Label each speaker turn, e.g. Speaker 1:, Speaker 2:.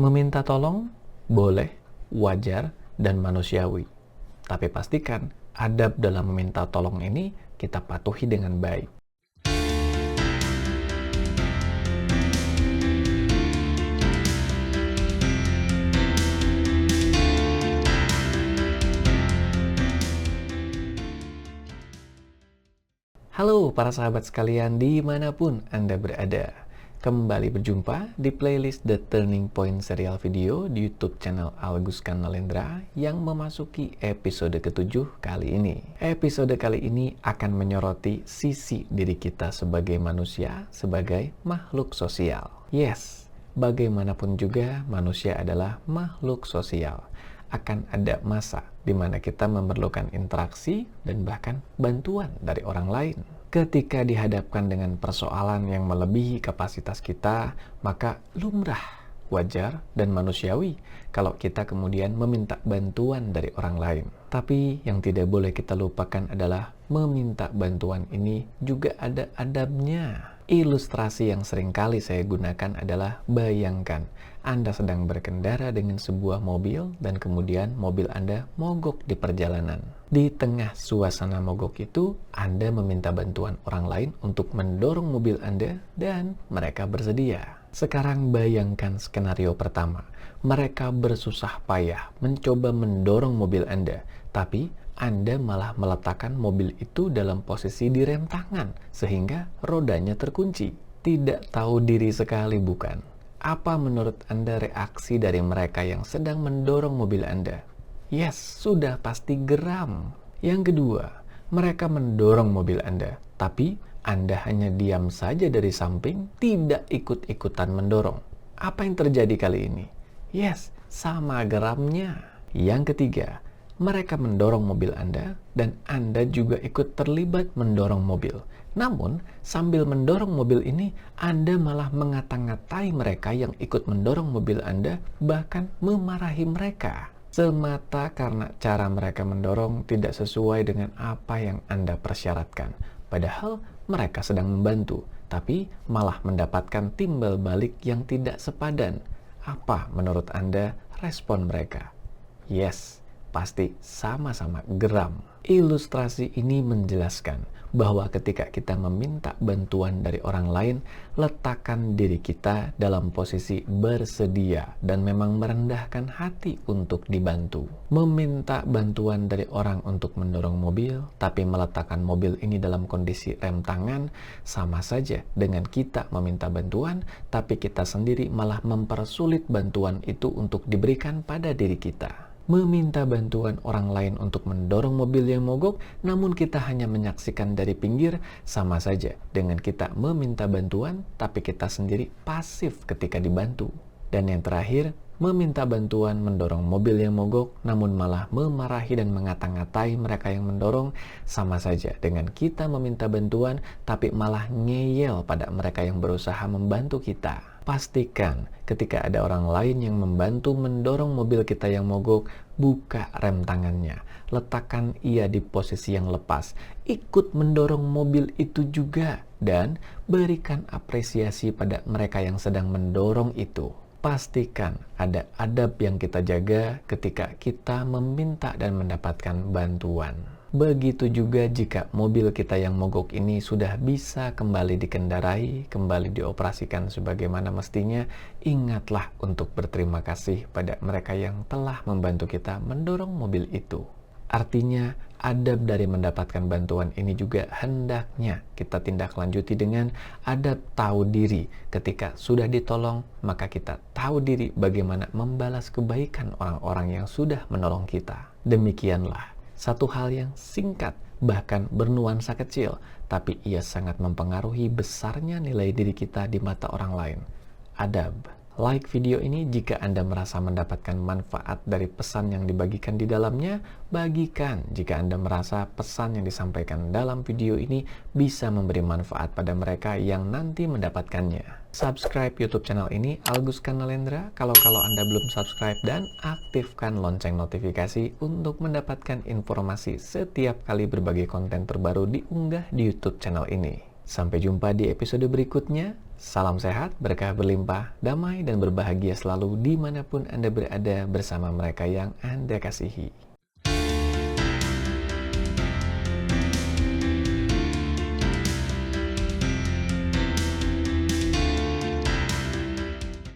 Speaker 1: Meminta tolong boleh, wajar, dan manusiawi. Tapi pastikan adab dalam meminta tolong ini kita patuhi dengan baik. Halo para sahabat sekalian dimanapun Anda berada. Kembali berjumpa di playlist The Turning Point serial video di YouTube channel Algus Kanalendra yang memasuki episode ke-7 kali ini. Episode kali ini akan menyoroti sisi diri kita sebagai manusia, sebagai makhluk sosial. Yes, bagaimanapun juga manusia adalah makhluk sosial. Akan ada masa di mana kita memerlukan interaksi dan bahkan bantuan dari orang lain. Ketika dihadapkan dengan persoalan yang melebihi kapasitas kita, maka lumrah, wajar, dan manusiawi kalau kita kemudian meminta bantuan dari orang lain. Tapi yang tidak boleh kita lupakan adalah meminta bantuan ini juga ada adabnya. Ilustrasi yang sering kali saya gunakan adalah bayangkan Anda sedang berkendara dengan sebuah mobil dan kemudian mobil Anda mogok di perjalanan. Di tengah suasana mogok itu, Anda meminta bantuan orang lain untuk mendorong mobil Anda dan mereka bersedia. Sekarang bayangkan skenario pertama. Mereka bersusah payah mencoba mendorong mobil Anda, tapi Anda malah meletakkan mobil itu dalam posisi direm tangan sehingga rodanya terkunci. Tidak tahu diri sekali bukan? Apa menurut Anda reaksi dari mereka yang sedang mendorong mobil Anda? Yes, sudah pasti geram. Yang kedua, mereka mendorong mobil Anda, tapi Anda hanya diam saja dari samping, tidak ikut-ikutan mendorong. Apa yang terjadi kali ini? Yes, sama geramnya. Yang ketiga, mereka mendorong mobil Anda dan Anda juga ikut terlibat mendorong mobil. Namun, sambil mendorong mobil ini, Anda malah mengata-ngatai mereka yang ikut mendorong mobil Anda, bahkan memarahi mereka. Semata karena cara mereka mendorong tidak sesuai dengan apa yang Anda persyaratkan. Padahal mereka sedang membantu, tapi malah mendapatkan timbal balik yang tidak sepadan. Apa menurut Anda respon mereka? Yes, pasti sama-sama geram. Ilustrasi ini menjelaskan bahwa ketika kita meminta bantuan dari orang lain, letakkan diri kita dalam posisi bersedia dan memang merendahkan hati untuk dibantu. Meminta bantuan dari orang untuk mendorong mobil, tapi meletakkan mobil ini dalam kondisi rem tangan, sama saja dengan kita meminta bantuan, tapi kita sendiri malah mempersulit bantuan itu untuk diberikan pada diri kita. Meminta bantuan orang lain untuk mendorong mobil yang mogok, namun kita hanya menyaksikan dari pinggir, sama saja dengan kita meminta bantuan, tapi kita sendiri pasif ketika dibantu. Dan yang terakhir, meminta bantuan mendorong mobil yang mogok, namun malah memarahi dan mengata-ngatai mereka yang mendorong, sama saja dengan kita meminta bantuan, tapi malah ngeyel pada mereka yang berusaha membantu kita. Pastikan ketika ada orang lain yang membantu mendorong mobil kita yang mogok, buka rem tangannya, letakkan ia di posisi yang lepas, ikut mendorong mobil itu juga, dan berikan apresiasi pada mereka yang sedang mendorong itu. Pastikan ada adab yang kita jaga ketika kita meminta dan mendapatkan bantuan. Begitu juga jika mobil kita yang mogok ini sudah bisa kembali dikendarai, kembali dioperasikan sebagaimana mestinya, ingatlah untuk berterima kasih pada mereka yang telah membantu kita mendorong mobil itu. Artinya, adab dari mendapatkan bantuan ini juga hendaknya kita tindak lanjuti dengan adab tahu diri. Ketika sudah ditolong, maka kita tahu diri bagaimana membalas kebaikan orang-orang yang sudah menolong kita. Demikianlah satu hal yang singkat, bahkan bernuansa kecil, tapi ia sangat mempengaruhi besarnya nilai diri kita di mata orang lain. Adab. Like video ini jika Anda merasa mendapatkan manfaat dari pesan yang dibagikan di dalamnya. Bagikan jika Anda merasa pesan yang disampaikan dalam video ini bisa memberi manfaat pada mereka yang nanti mendapatkannya. Subscribe YouTube channel ini, Algus Kanalendra, kalau Anda belum subscribe, dan aktifkan lonceng notifikasi untuk mendapatkan informasi setiap kali berbagai konten terbaru diunggah di YouTube channel ini. Sampai jumpa di episode berikutnya. Salam sehat, berkah berlimpah, damai dan berbahagia selalu dimanapun Anda berada bersama mereka yang Anda kasihi.